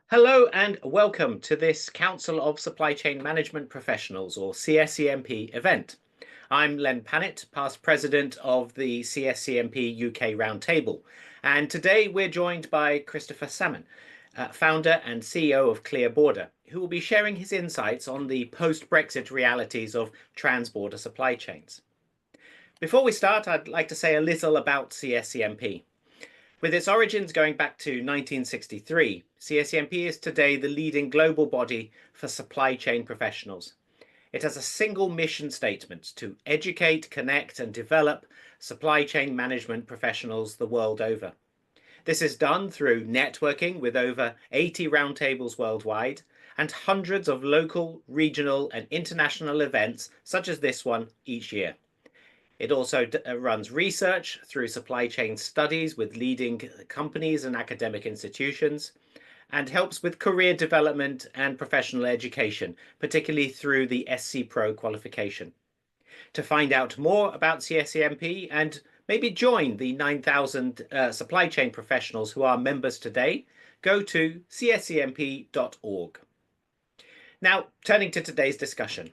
Hello and welcome to this Council of Supply Chain Management Professionals, or CSCMP, event. I'm Len Pannett, past president of the CSCMP UK Roundtable, and today we're joined by Christopher Salmon, founder and CEO of clearBorder, who will be sharing his insights on the post-Brexit realities of transborder supply chains. Before we start, I'd like to say a little about CSCMP. With its origins going back to 1963, CSCMP is today the leading global body for supply chain professionals. It has a single mission statement to educate, connect, and develop supply chain management professionals the world over. This is done through networking with over 80 roundtables worldwide and hundreds of local, regional, and international events such as this one each year. It also runs research through supply chain studies with leading companies and academic institutions, and helps with career development and professional education, particularly through the SC Pro qualification. To find out more about CSCMP and maybe join the 9,000 supply chain professionals who are members today, go to cscmp.org. Now, turning to today's discussion.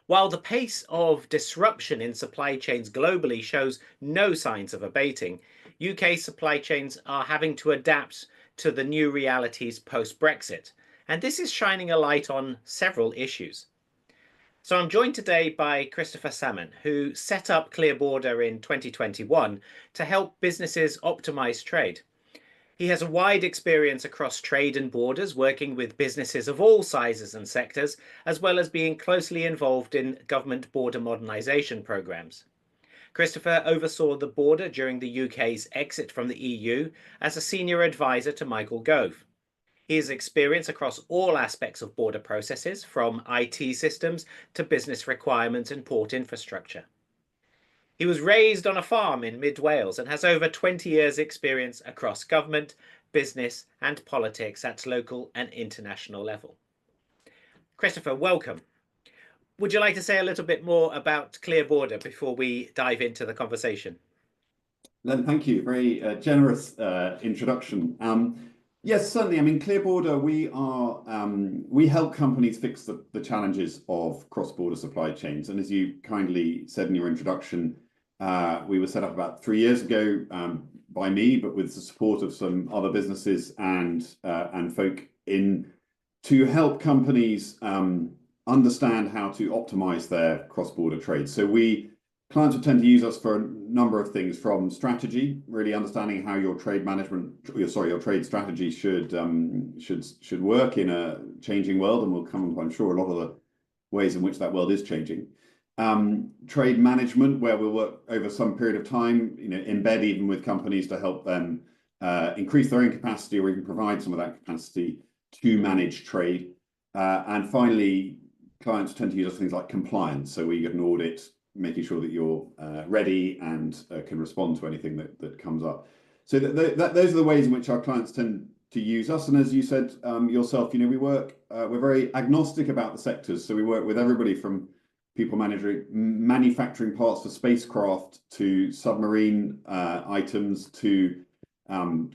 While the pace of disruption in supply chains globally shows no signs of abating, UK supply chains are having to adapt to the new realities post-Brexit, and this is shining a light on several issues. So I'm joined today by Christopher Salmon, who set up clearBorder in 2021 to help businesses optimize trade. He has a wide experience across trade and borders, working with businesses of all sizes and sectors, as well as being closely involved in government border modernisation programmes. Christopher oversaw the border during the UK's exit from the EU as a senior advisor to Michael Gove. He has experience across all aspects of border processes, from IT systems to business requirements and port infrastructure. He was raised on a farm in mid-Wales and has over 20 years' experience across government, business and politics at local and international level. Christopher, welcome. Would you like to say a little bit more about clearBorder before we dive into the conversation? Len, thank you. Very generous introduction. Yes, certainly. I mean, clearBorder, we help companies fix the challenges of cross-border supply chains. And as you kindly said in your introduction, we were set up about 3 years ago by me, but with the support of some other businesses and folk to help companies understand how to optimize their cross-border trade. So clients will tend to use us for a number of things, from strategy, really understanding how your trade trade strategy should work in a changing world, and we'll come on, I'm sure, a lot of the ways in which that world is changing. Trade management, where we'll work over some period of time, embed even with companies to help them increase their own capacity or even provide some of that capacity to manage trade. And finally, clients tend to use us for things like compliance. So we get an audit, making sure that you're ready and can respond to anything that comes up. So those are the ways in which our clients tend to use us. And as you said yourself, we're very agnostic about the sectors. So we work with everybody from people manufacturing parts for spacecraft to submarine items to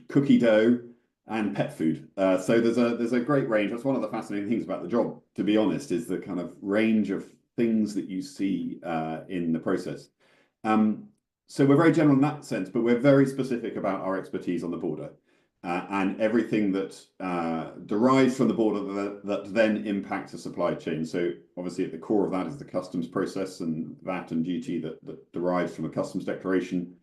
cookie dough and pet food. So there's a great range. That's one of the fascinating things about the job, to be honest, is the kind of range of things that you see in the process. So we're very general in that sense, but we're very specific about our expertise on the border and everything that derives from the border that then impacts the supply chain. So obviously at the core of that is the customs process and VAT and duty that derives from a customs declaration.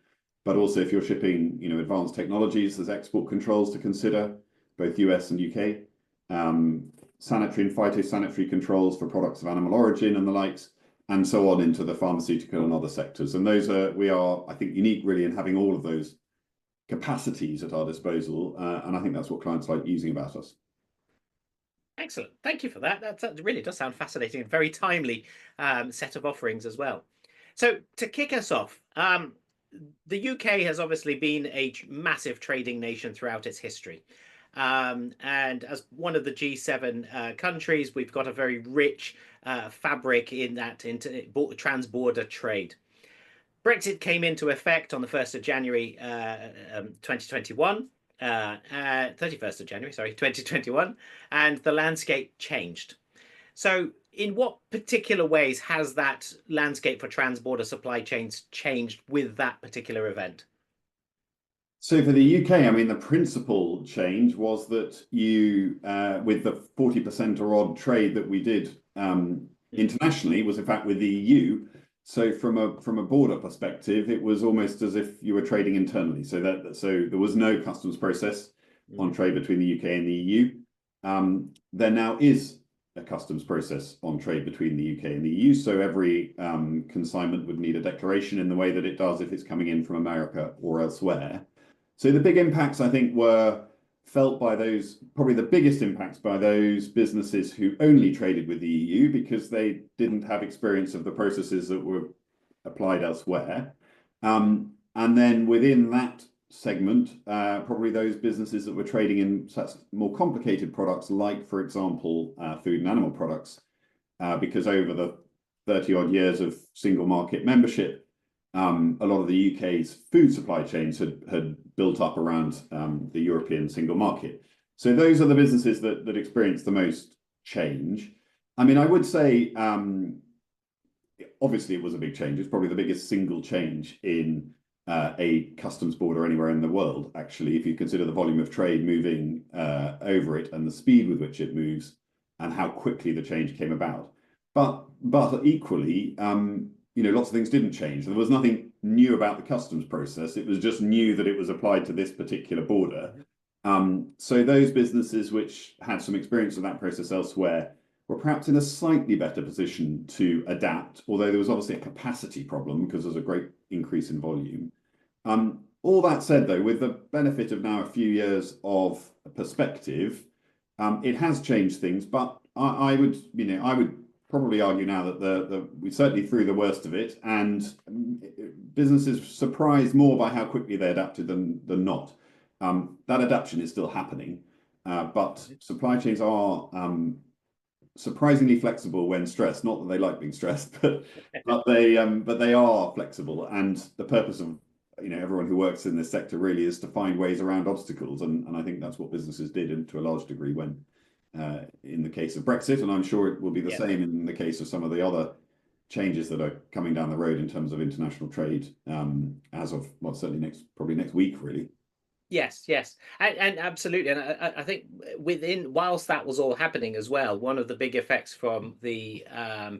But also if you're shipping advanced technologies, there's export controls to consider, both US and UK. Sanitary and phytosanitary controls for products of animal origin and the likes, and so on into the pharmaceutical and other sectors. And we are, I think, unique really in having all of those capacities at our disposal. And I think that's what clients like using about us. Excellent. Thank you for that. That really does sound fascinating and very timely set of offerings as well. So to kick us off, the UK has obviously been a massive trading nation throughout its history. And as one of the G7 countries, we've got a very rich fabric in that transborder trade. Brexit came into effect on the 1st of January 2021, 31st of January, sorry, 2021, and the landscape changed. So, in what particular ways has that landscape for transborder supply chains changed with that particular event? So for the UK, I mean, the principal change was that with the 40% or odd trade that we did internationally, was in fact with the EU. So from a border perspective, it was almost as if you were trading internally. So there was no customs process on trade between the UK and the EU. There now is a customs process on trade between the UK and the EU. So every consignment would need a declaration in the way that it does if it's coming in from America or elsewhere. So the big impacts, I think, were felt by those, probably the biggest impacts by those businesses who only traded with the EU because they didn't have experience of the processes that were applied elsewhere. And then within that segment, probably those businesses that were trading in such more complicated products, like, for example, food and animal products, because over the 30 odd years of single market membership, a lot of the UK's food supply chains had built up around the European single market. So those are the businesses that experienced the most change. I mean, I would say, obviously it was a big change. It's probably the biggest single change in a customs border anywhere in the world, actually, if you consider the volume of trade moving over it and the speed with which it moves and how quickly the change came about. But equally, lots of things didn't change. There was nothing new about the customs process. It was just new that it was applied to this particular border. So those businesses which had some experience of that process elsewhere were perhaps in a slightly better position to adapt, although there was obviously a capacity problem because there's a great increase in volume. All that said, though, with the benefit of now a few years of perspective, it has changed things. But I would probably argue now that we certainly through the worst of it, and businesses surprised more by how quickly they adapted than not. That adaptation is still happening, but supply chains are surprisingly flexible when stressed. Not that they like being stressed, but they are flexible. And the purpose of everyone who works in this sector really is to find ways around obstacles, and I think that's what businesses did, and to a large degree, when in the case of Brexit, and I'm sure it will be the same in the case of some of the other changes that are coming down the road in terms of international trade, as of certainly probably next week, really. Yes, and absolutely, and I think whilst that was all happening as well, one of the big effects from the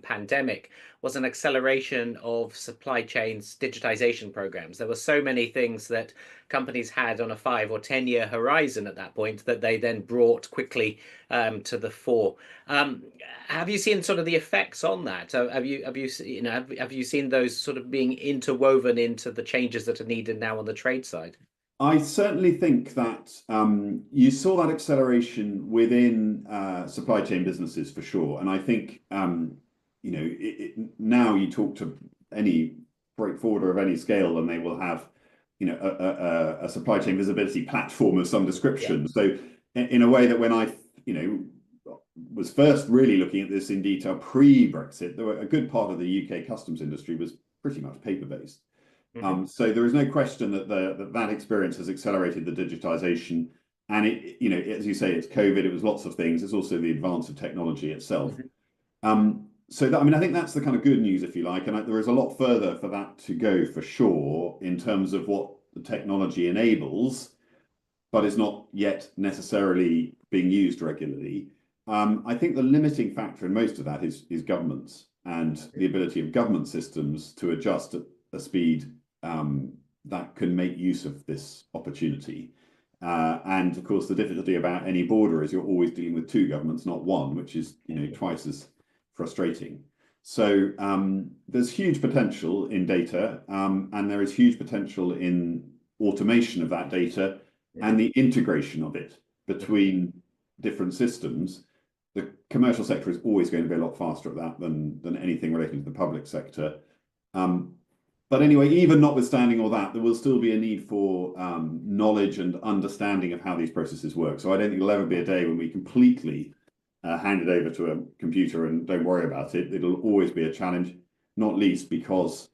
pandemic was an acceleration of supply chains digitization programs. There were so many things that companies had on a 5 or 10-year horizon at that point that they then brought quickly to the fore. Have you seen sort of the effects on that? Have you seen those sort of being interwoven into the changes that are needed now on the trade side? I certainly think that you saw that acceleration within supply chain businesses for sure. And I think, now you talk to any freight forwarder of any scale and they will have, a supply chain visibility platform of some description. So in a way that when I, was first really looking at this in detail pre-Brexit, there were a good part of the UK customs industry was pretty much paper-based. So there is no question that that experience has accelerated the digitization, and it, as you say, it's COVID. It was lots of things. It's also the advance of technology itself. So that, I think that's the kind of good news, if you like, and there is a lot further for that to go for sure in terms of what the technology enables, but is not yet necessarily being used regularly. I think the limiting factor in most of that is governments and the ability of government systems to adjust at a speed that can make use of this opportunity. And of course, the difficulty about any border is you're always dealing with two governments, not one, which is twice as frustrating. So there's huge potential in data, and there is huge potential in automation of that data and the integration of it between different systems. The commercial sector is always going to be a lot faster at that than anything relating to the public sector. But anyway, even notwithstanding all that, there will still be a need for knowledge and understanding of how these processes work. So I don't think there'll ever be a day when we completely hand it over to a computer and don't worry about it. It'll always be a challenge, not least because,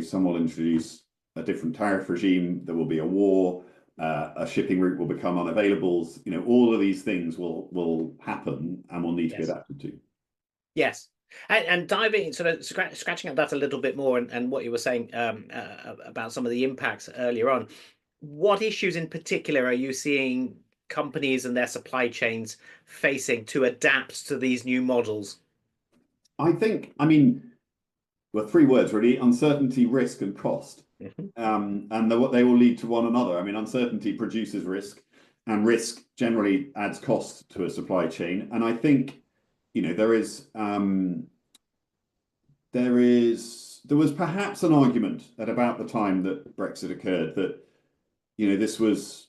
some will introduce a different tariff regime. There will be a war, a shipping route will become unavailable. All of these things will happen and will need to be Yes. adapted to. Yes. And diving, sort of scratching at that a little bit more, and what you were saying about some of the impacts earlier on, what issues in particular are you seeing companies and their supply chains facing to adapt to these new models? I mean, well, three words really: uncertainty, risk, and cost. Mhm. And what they all lead to one another. I mean, uncertainty produces risk, and risk generally adds cost to a supply chain. And I think, there was perhaps an argument at about the time that Brexit occurred that, this was,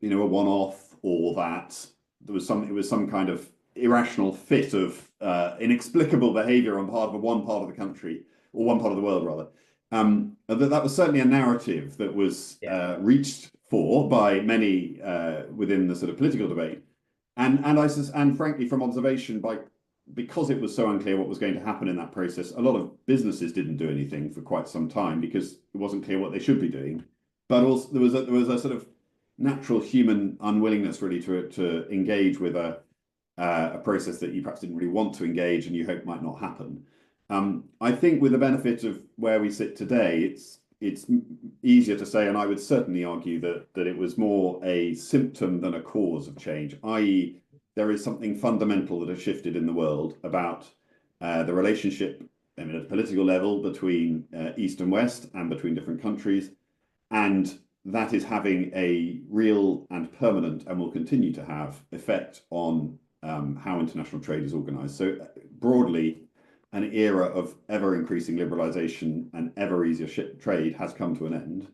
a one-off, or that it was some kind of irrational fit of inexplicable behavior on part of one part of the country, or one part of the world rather. That was certainly a narrative that was Yeah. reached for by many within the sort of political debate, and frankly, from observation, because it was so unclear what was going to happen in that process, a lot of businesses didn't do anything for quite some time because it wasn't clear what they should be doing. But also there was a sort of natural human unwillingness really to engage with a process that you perhaps didn't really want to engage and you hope might not happen. I think with the benefit of where we sit today, it's easier to say, and I would certainly argue that it was more a symptom than a cause of change, i.e., there is something fundamental that has shifted in the world about the relationship, I mean, at a political level between East and West and between different countries. And that is having a real and permanent, and will continue to have, effect on how international trade is organized. So broadly, an era of ever increasing liberalization and ever easier trade has come to an end,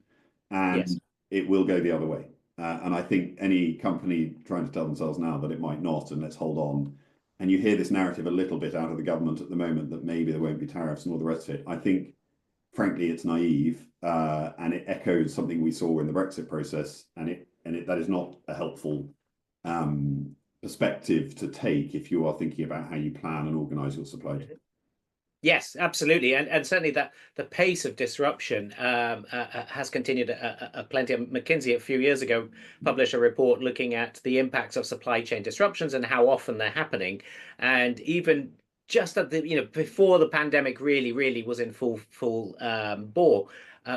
Yes. and it will go the other way. And I think any company trying to tell themselves now that it might not, and let's hold on, and you hear this narrative a little bit out of the government at the moment that maybe there won't be tariffs and all the rest of it, I think, frankly, it's naive, and it echoes something we saw in the Brexit process, and that is not a helpful perspective to take if you are thinking about how you plan and organize your supply chain. Yes, absolutely, and certainly that the pace of disruption has continued plenty. McKinsey a few years ago published a report looking at the impacts of supply chain disruptions and how often they're happening, and even just at the before the pandemic really was in full bore.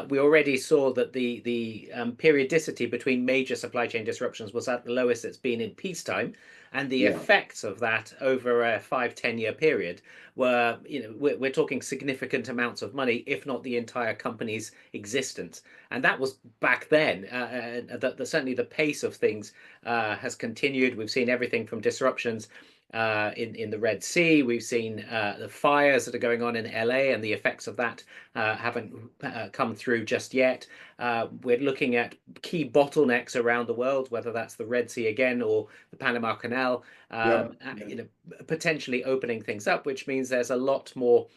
We already saw that the periodicity between major supply chain disruptions was at the lowest it's been in peacetime, and the Yeah. effects of that over a 5-10 year period were, we're talking significant amounts of money, if not the entire company's existence. And that was back then. Certainly the pace of things has continued. We've seen everything from disruptions in the Red Sea. We've seen the fires that are going on in LA, and the effects of that haven't come through just yet. We're looking at key bottlenecks around the world, whether that's the Red Sea again or the Panama Canal, Yeah. potentially opening things up, which means there's a lot more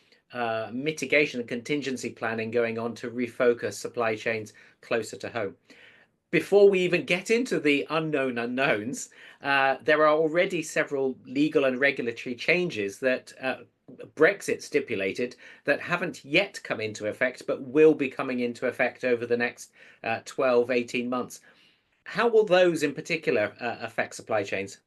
mitigation and contingency planning going on to refocus supply chains closer to home. Before we even get into the unknown unknowns, there are already several legal and regulatory changes that Brexit stipulated that haven't yet come into effect, but will be coming into effect over the next 12, 18 months. How will those in particular affect supply chains?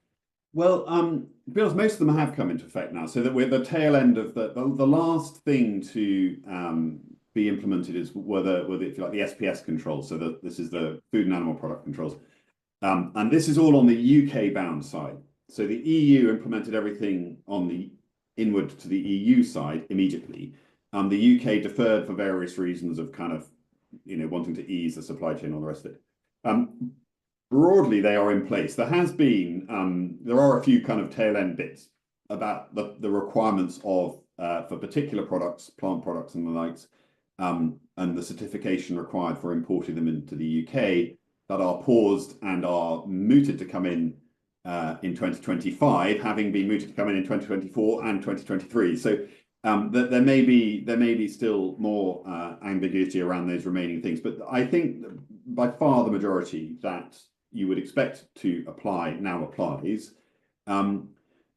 Well, to be honest, most of them have come into effect now. So that we're the tail end of the last thing to be implemented were if you like, the SPS controls. So this is the food and animal product controls, and this is all on the UK bound side. So the EU implemented everything on the inward to the EU side immediately. The UK deferred for various reasons of kind of wanting to ease the supply chain and all the rest of it. Broadly, they are in place. There are a few kind of tail end bits about the requirements of for particular products, plant products and the likes, and the certification required for importing them into the UK that are paused and are mooted to come in 2025, having been mooted to come in 2024 and 2023. So there may be still more ambiguity around those remaining things, but I think by far the majority that you would expect to apply now applies.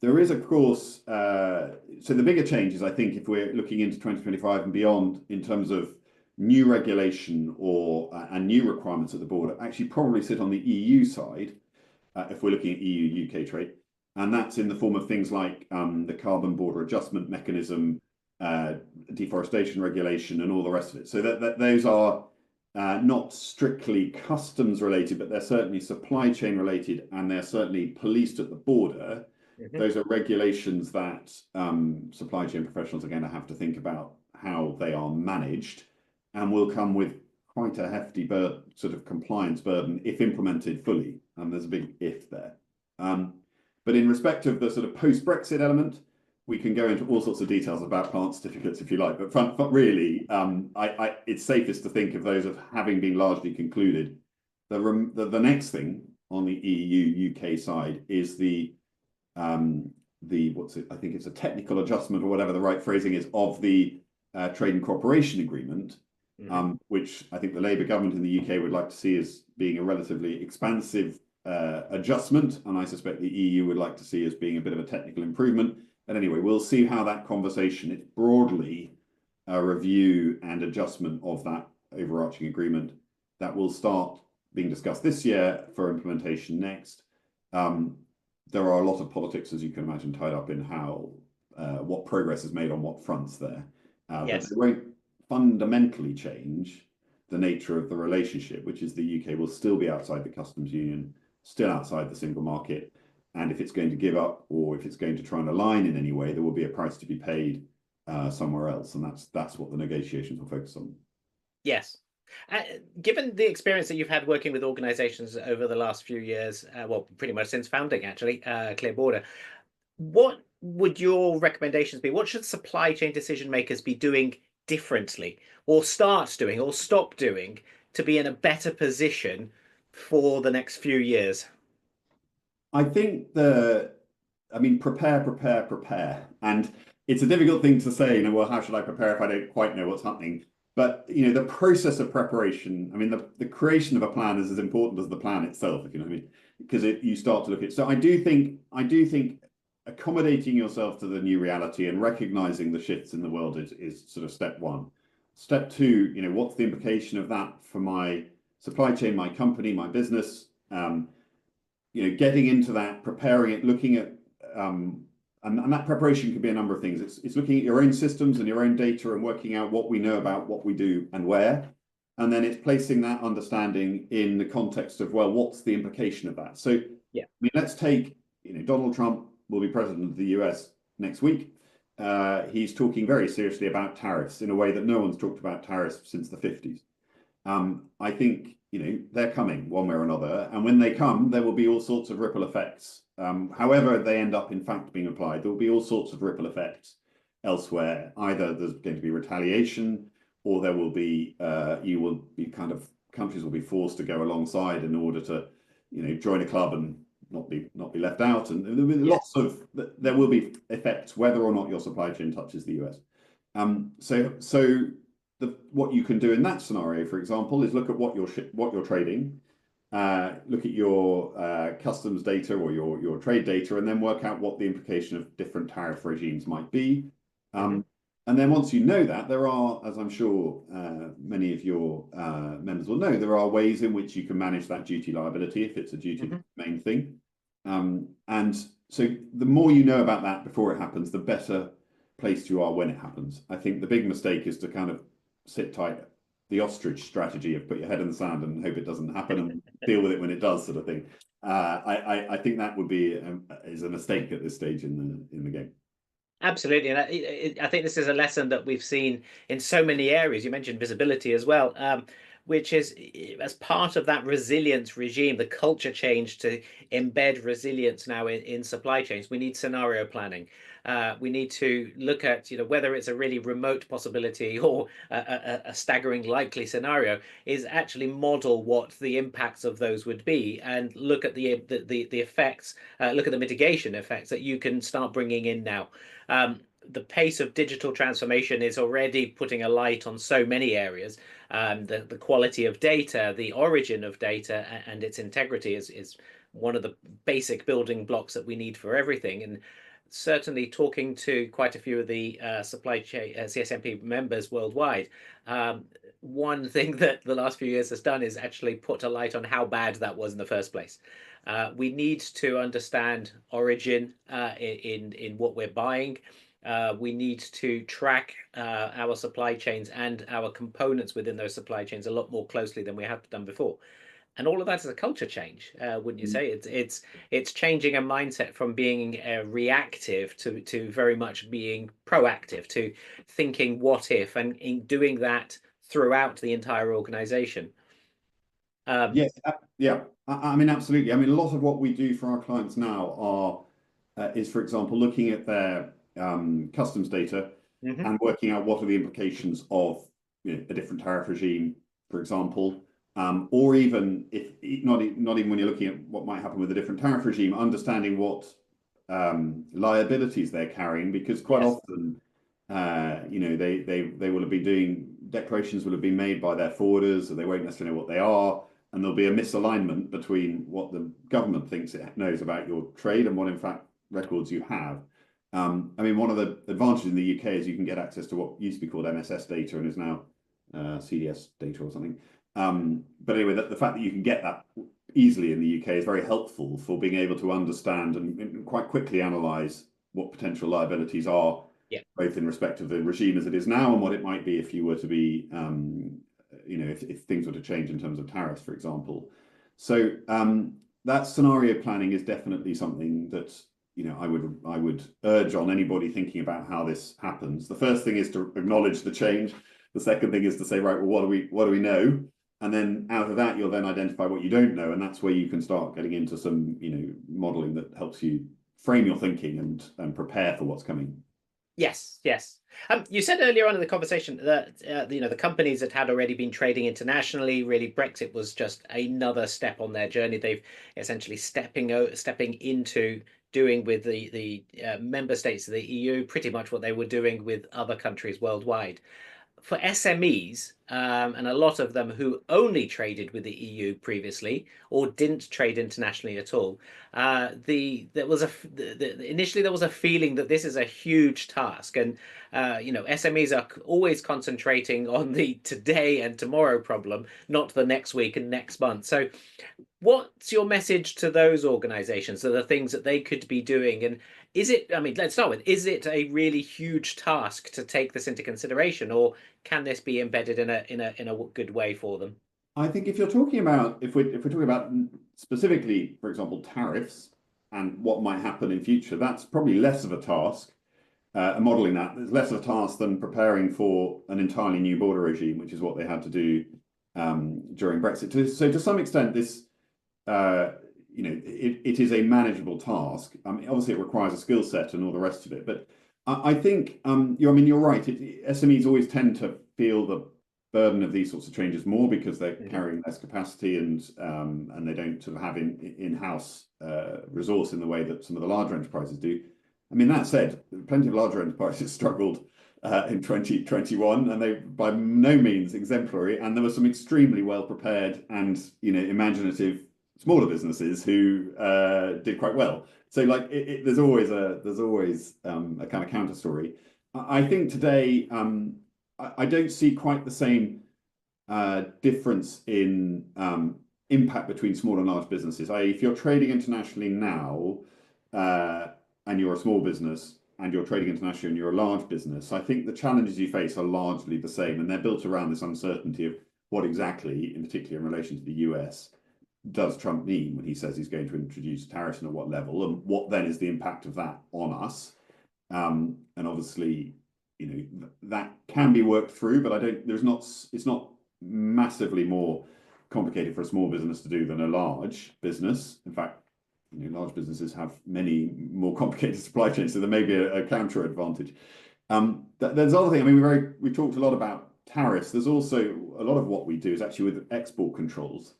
There is, of course, so the bigger changes, I think, if we're looking into 2025 and beyond, in terms of new regulation or and new requirements at the border actually probably sit on the EU side, if we're looking at EU-UK trade. And that's in the form of things like the carbon border adjustment mechanism, deforestation regulation, and all the rest of it. So that those are not strictly customs related, but they're certainly supply chain related, and they're certainly policed at the border. Those are regulations that supply chain professionals are going to have to think about how they are managed, and will come with quite a hefty sort of compliance burden if implemented fully. There's a big if there. But in respect of the sort of post-Brexit element, we can go into all sorts of details about plant certificates if you like, but really, it's safest to think of those of having been largely concluded. The next thing on the EU-UK side is the what's it? I think it's a technical adjustment or whatever the right phrasing is of the trade and cooperation agreement, which I think the Labour government in the UK would like to see as being a relatively expansive adjustment, and I suspect the EU would like to see as being a bit of a technical improvement. But anyway, we'll see how that conversation, it's broadly a review and adjustment of that overarching agreement that will start being discussed this year for implementation next. There are a lot of politics, as you can imagine, tied up in how what progress is made on what fronts there. But they won't fundamentally change the nature of the relationship, which is the UK will still be outside the customs union, still outside the single market. And if it's going to give up, or if it's going to try and align in any way, there will be a price to be paid somewhere else. And that's what the negotiations will focus on. Yes. Given the experience that you've had working with organizations over the last few years, well, pretty much since founding, actually, clearBorder, what would your recommendations be? What should supply chain decision makers be doing differently, or start doing, or stop doing, to be in a better position for the next few years? I think prepare. And it's a difficult thing to say, well, how should I prepare if I don't quite know what's happening? But, the process of preparation, the creation of a plan is as important as the plan itself, if you know what I mean, because you start to look at. So I do think accommodating yourself to the new reality and recognizing the shifts in the world is sort of step one. Step two, what's the implication of that for my supply chain, my company, my business? Getting into that, preparing it, looking at, and that preparation could be a number of things. It's looking at your own systems and your own data and working out what we know about what we do and where. And then it's placing that understanding in the context of, well, what's the implication of that? So, let's take, Donald Trump will be president of the US next week. He's talking very seriously about tariffs in a way that no one's talked about tariffs since the 50s. I think, they're coming one way or another. And when they come, there will be all sorts of ripple effects. However they end up, in fact, being applied, there will be all sorts of ripple effects elsewhere. Either there's going to be retaliation, or there will be, countries will be forced to go alongside in order to, join a club and not be left out. And there will be there will be effects whether or not your supply chain touches the US. What you can do in that scenario, for example, is look at what you're trading, look at your customs data or your trade data, and then work out what the implication of different tariff regimes might be. And then once you know that, there are, as I'm sure many of your members will know, there are ways in which you can manage that duty liability if it's a duty main thing. And so the more you know about that before it happens, the better placed you are when it happens. I think the big mistake is to kind of sit tight, the ostrich strategy of put your head in the sand and hope it doesn't happen and deal with it when it does, sort of thing. I think that would be is a mistake at this stage in the game. Absolutely, and I think this is a lesson that we've seen in so many areas. You mentioned visibility as well, which is as part of that resilience regime, the culture change to embed resilience now in supply chains. We need scenario planning. We need to look at whether it's a really remote possibility or a staggering likely scenario, is actually model what the impacts of those would be and look at the effects, look at the mitigation effects that you can start bringing in now. The pace of digital transformation is already putting a light on so many areas. The quality of data, the origin of data, and its integrity is one of the basic building blocks that we need for everything. And certainly talking to quite a few of the supply chain CSMP members worldwide, one thing that the last few years has done is actually put a light on how bad that was in the first place. We need to understand origin in what we're buying. We need to track our supply chains and our components within those supply chains a lot more closely than we have done before. And all of that is a culture change, wouldn't you say? It's changing a mindset from being reactive to very much being proactive, to thinking what if, and in doing that throughout the entire organization. Yes, yeah. I mean, absolutely. I mean, a lot of what we do for our clients now is, for example, looking at their customs data Mhm. and working out what are the implications of a different tariff regime, for example, or even if not even when you're looking at what might happen with a different tariff regime, understanding what liabilities they're carrying, because quite Yes. often, they will have been doing declarations will have been made by their forwarders, so they won't necessarily know what they are, and there'll be a misalignment between what the government thinks it knows about your trade and what, in fact, records you have. I mean, one of the advantages in the UK is you can get access to what used to be called MSS data and is now CDS data or something. But anyway, the fact that you can get that easily in the UK is very helpful for being able to understand and quite quickly analyse what potential liabilities are, Yeah. both in respect of the regime as it is now and what it might be if you were to be, if things were to change in terms of tariffs, for example. So that scenario planning is definitely something that I would urge on anybody thinking about how this happens. The first thing is to acknowledge the change. The second thing is to say, right, well, what do we know? And then out of that, you'll then identify what you don't know, and that's where you can start getting into some, modeling that helps you frame your thinking and prepare for what's coming. Yes, yes. You said earlier on in the conversation that the companies that had already been trading internationally, really Brexit was just another step on their journey. They've essentially stepping into doing with the member states of the EU pretty much what they were doing with other countries worldwide. For SMEs, and a lot of them who only traded with the EU previously or didn't trade internationally at all, initially there was a feeling that this is a huge task, and SMEs are always concentrating on the today and tomorrow problem, not the next week and next month. So what's your message to those organizations, to the things that they could be doing? And I mean, let's start with, is it a really huge task to take this into consideration, or can this be embedded in a good way for them? I think if you're talking about if we're talking about specifically, for example, tariffs and what might happen in future, that's probably less of a task. Modeling that is less of a task than preparing for an entirely new border regime, which is what they had to do during Brexit. So to some extent, this it is a manageable task. I mean, obviously, it requires a skill set and all the rest of it. But I think you're right. SMEs always tend to feel the burden of these sorts of changes more because they're Mhm. carrying less capacity and they don't sort of have in-house resource in the way that some of the larger enterprises do. I mean, that said, plenty of larger enterprises struggled in 2021, and they by no means exemplary. And there were some extremely well prepared and imaginative smaller businesses who did quite well. So like there's always a kind of counter story. I think today I don't see quite the same difference in impact between small and large businesses. If you're trading internationally now and you're a small business and you're trading internationally and you're a large business, I think the challenges you face are largely the same, and they're built around this uncertainty of what exactly, in particular in relation to the US, does Trump mean when he says he's going to introduce tariffs and at what level, and what then is the impact of that on us? And obviously, that can be worked through, but it's not massively more complicated for a small business to do than a large business. In fact, large businesses have many more complicated supply chains, so there may be a counter advantage. There's other thing. I mean, we talked a lot about tariffs. There's also a lot of what we do is actually with export controls.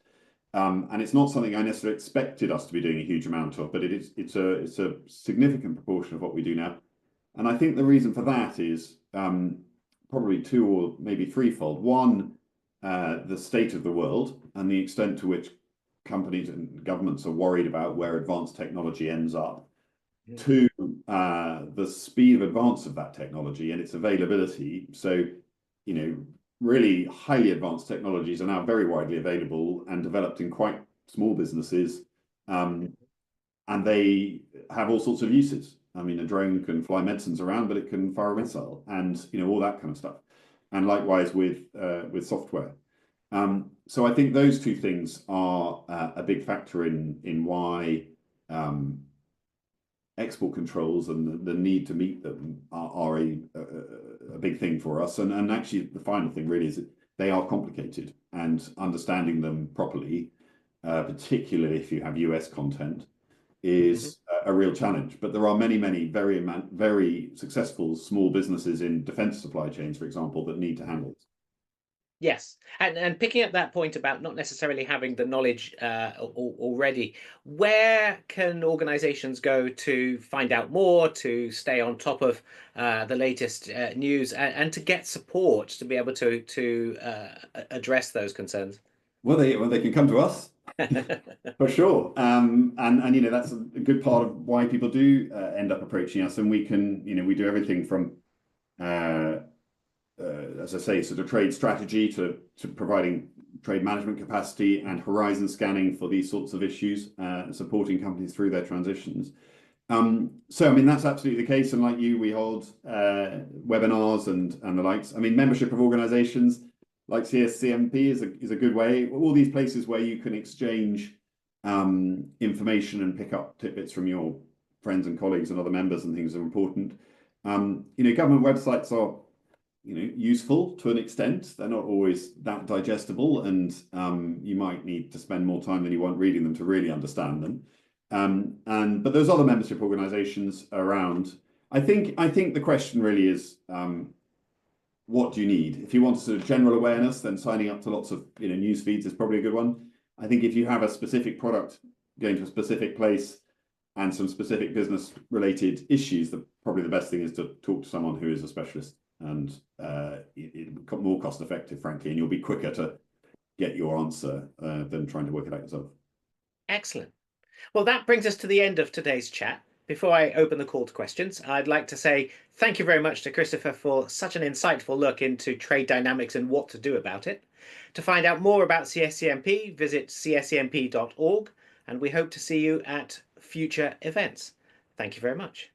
And it's not something I necessarily expected us to be doing a huge amount of, but it's a significant proportion of what we do now. And I think the reason for that is probably two or maybe threefold. One, the state of the world and the extent to which companies and governments are worried about where advanced technology ends up. Mhm. Two, the speed of advance of that technology and its availability. So, really highly advanced technologies are now very widely available and developed in quite small businesses. And they have all sorts of uses. I mean, a drone can fly medicines around, but it can fire a missile, and all that kind of stuff. And likewise with software. So I think those two things are a big factor in why export controls and the need to meet them are a big thing for us. And actually, the final thing really is that they are complicated, and understanding them properly, particularly if you have US content, is a real challenge. But there are many, many very successful small businesses in defense supply chains, for example, that need to handle it. Yes, and picking up that point about not necessarily having the knowledge already, where can organizations go to find out more, to stay on top of the latest news, and to get support to be able to address those concerns? Well, they can come to us for sure, and that's a good part of why people do end up approaching us, and we can we do everything from as I say, sort of trade strategy to providing trade management capacity and horizon scanning for these sorts of issues, supporting companies through their transitions. So, I mean, that's absolutely the case. And like you, we hold webinars and the likes. I mean, membership of organizations like CSCMP is a good way. All these places where you can exchange information and pick up tidbits from your friends and colleagues and other members and things are important. Government websites are useful to an extent. They're not always that digestible, and you might need to spend more time than you want reading them to really understand them. But there's other membership organisations around. I think the question really is, what do you need? If you want sort of general awareness, then signing up to lots of news feeds is probably a good one. I think if you have a specific product going to a specific place and some specific business related issues, probably the best thing is to talk to someone who is a specialist, and it's more cost effective, frankly, and you'll be quicker to get your answer than trying to work it out yourself. Excellent. Well, that brings us to the end of today's chat. Before I open the call to questions, I'd like to say thank you very much to Christopher for such an insightful look into trade dynamics and what to do about it. To find out more about CSCMP, visit cscmp.org, and we hope to see you at future events. Thank you very much.